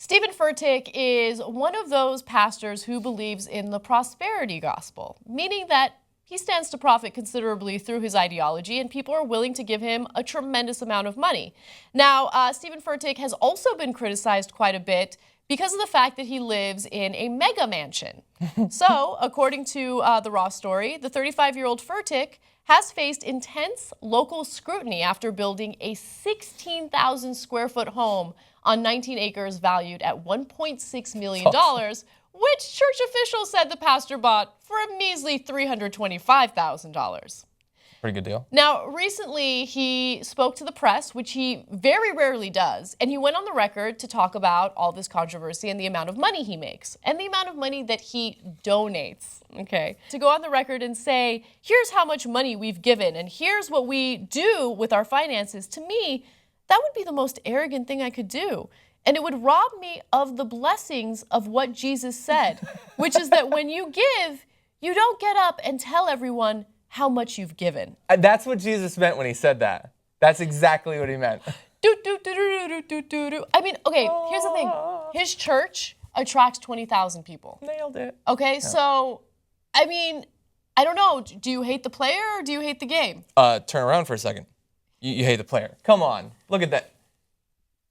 Steven Furtick is one of those pastors who believes in the prosperity gospel, meaning that he stands to profit considerably through his ideology, and people are willing to give him a tremendous amount of money. Now, Steven Furtick has also been criticized quite a bit because of the fact that he lives in a mega mansion. So, according to the Raw story, the 35-year-old Furtick has faced intense local scrutiny after building a 16,000 square foot home on 19 acres valued at $1.6 million, which church officials said the pastor bought for a measly $325,000. Pretty good deal. Now, recently he spoke to the press, which he very rarely does, and he went on the record to talk about all this controversy and the amount of money he makes and the amount of money that he donates, okay? To go on the record and say, here's how much money we've given and here's what we do with our finances, to me, that would be the most arrogant thing I could do. And it would rob me of the blessings of what Jesus said, which is that when you give, you don't get up and tell everyone how much you've given. That's what Jesus meant when he said that. That's exactly what he meant. I mean, okay, here's the thing. His church attracts 20,000 people. Nailed it. Okay, so, I mean, I don't know. Do you hate the player or do you hate the game? Turn around for a second. You hate the player. Come on. Look at that.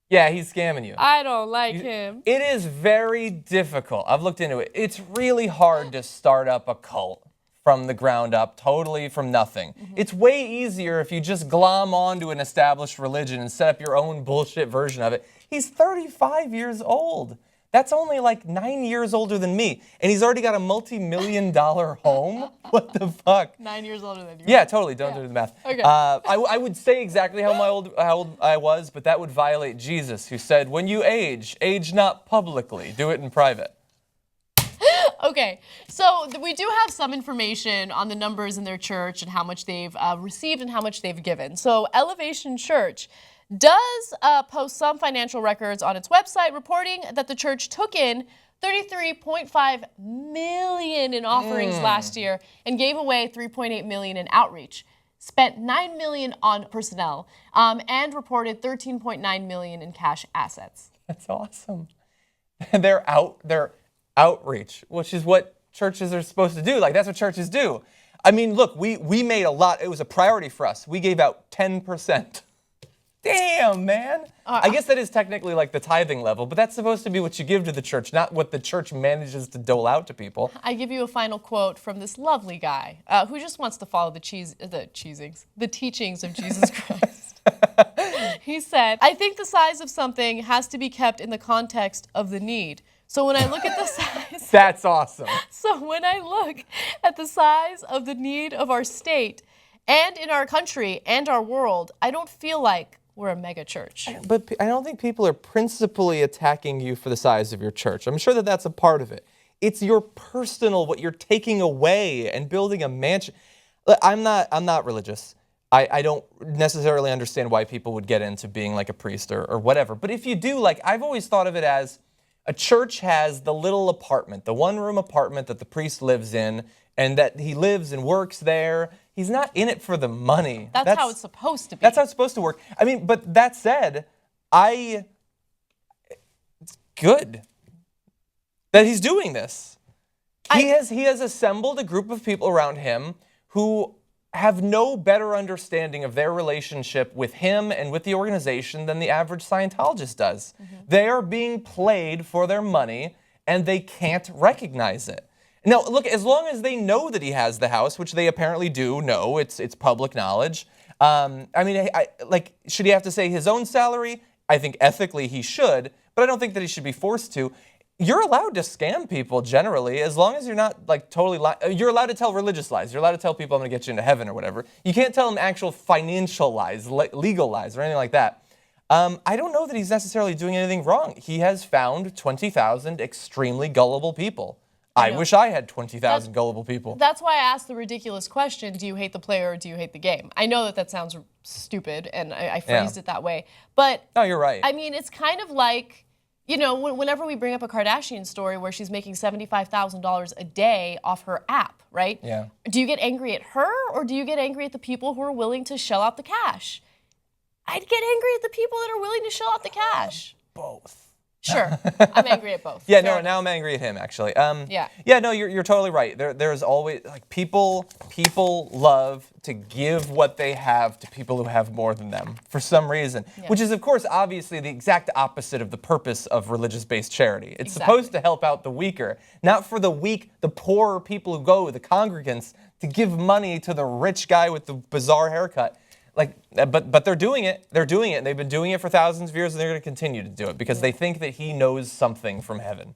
Yeah, he's scamming you. I don't like him. It is very difficult. I've looked into it. It's really hard to start up a cult from the ground up, totally from nothing. It's way easier if you just glom onto an established religion and set up your own bullshit version of it. He's 35 years old. That's only like 9 years older than me. And he's already got a multi-million-dollar home? What the fuck? 9 years older than you. Yeah, totally. Don't do the math. Okay. I would say exactly how old I was, but that would violate Jesus, who said, when you age not publicly. Do it in private. Okay, so we do have some information on the numbers in their church and how much they've received and how much they've given. So Elevation Church does post some financial records on its website, reporting that the church took in $33.5 million in offerings last year and gave away $3.8 million in outreach, spent $9 million on personnel, and reported $13.9 million in cash assets. That's awesome. Their outreach, which is what churches are supposed to do. Like, that's what churches do. I mean, look, we made a lot. It was a priority for us. We gave out 10%. Damn, man. I guess that is technically like the tithing level, but that's supposed to be what you give to the church, not what the church manages to dole out to people. I give you a final quote from this lovely guy who just wants to follow the teachings of Jesus Christ. He said, I think the size of something has to be kept in the context of the need. So when I look at the size... That's awesome. So when I look at the size of the need of our state and in our country and our world, I don't feel like we're a mega church. But I don't think people are principally attacking you for the size of your church. I'm sure that that's a part of it. It's your personal, what you're taking away and building a mansion. Look, I'm not religious. I don't necessarily understand why people would get into being like a priest or whatever. But if you do, like, I've always thought of it as a church has the little apartment, the one-room apartment that the priest lives in, and that he lives and works there. He's not in it for the money. That's how it's supposed to be. That's how it's supposed to work. I mean, but that said, it's good that he's doing this. He has assembled a group of people around him who have no better understanding of their relationship with him and with the organization than the average Scientologist does. They are being played for their money, and they can't recognize it. Now, look, as long as they know that he has the house, which they apparently do know, it's public knowledge. I mean, should he have to say his own salary? I think ethically he should, but I don't think that he should be forced to. You're allowed to scam people generally, as long as you're not like totally you're allowed to tell religious lies. You're allowed to tell people I'm going to get you into heaven or whatever. You can't tell them actual financial lies, legal lies, or anything like that. I don't know that he's necessarily doing anything wrong. He has found 20,000 extremely gullible people. I wish I had 20,000 gullible people. That's why I asked the ridiculous question, do you hate the player or do you hate the game? I know that sounds stupid, and I phrased it that way. But no, you're right. I mean, it's kind of like, you know, whenever we bring up a Kardashian story where she's making $75,000 a day off her app, right? Yeah. Do you get angry at her or do you get angry at the people who are willing to shell out the cash? I'd get angry at the people that are willing to shell out the cash. Both. Sure. I'm angry at both. Yeah, Fair no, enough. now I'm angry at him, actually. Yeah. Yeah, no, you're totally right. There's always, like, people love to give what they have to people who have more than them for some reason, which is, of course, obviously the exact opposite of the purpose of religious-based charity. It's supposed to help out the weaker, not for the weak, the poorer people who go, the congregants, to give money to the rich guy with the bizarre haircut. Like, but they're doing it. They're doing it. And they've been doing it for thousands of years, and they're going to continue to do it because they think that he knows something from heaven.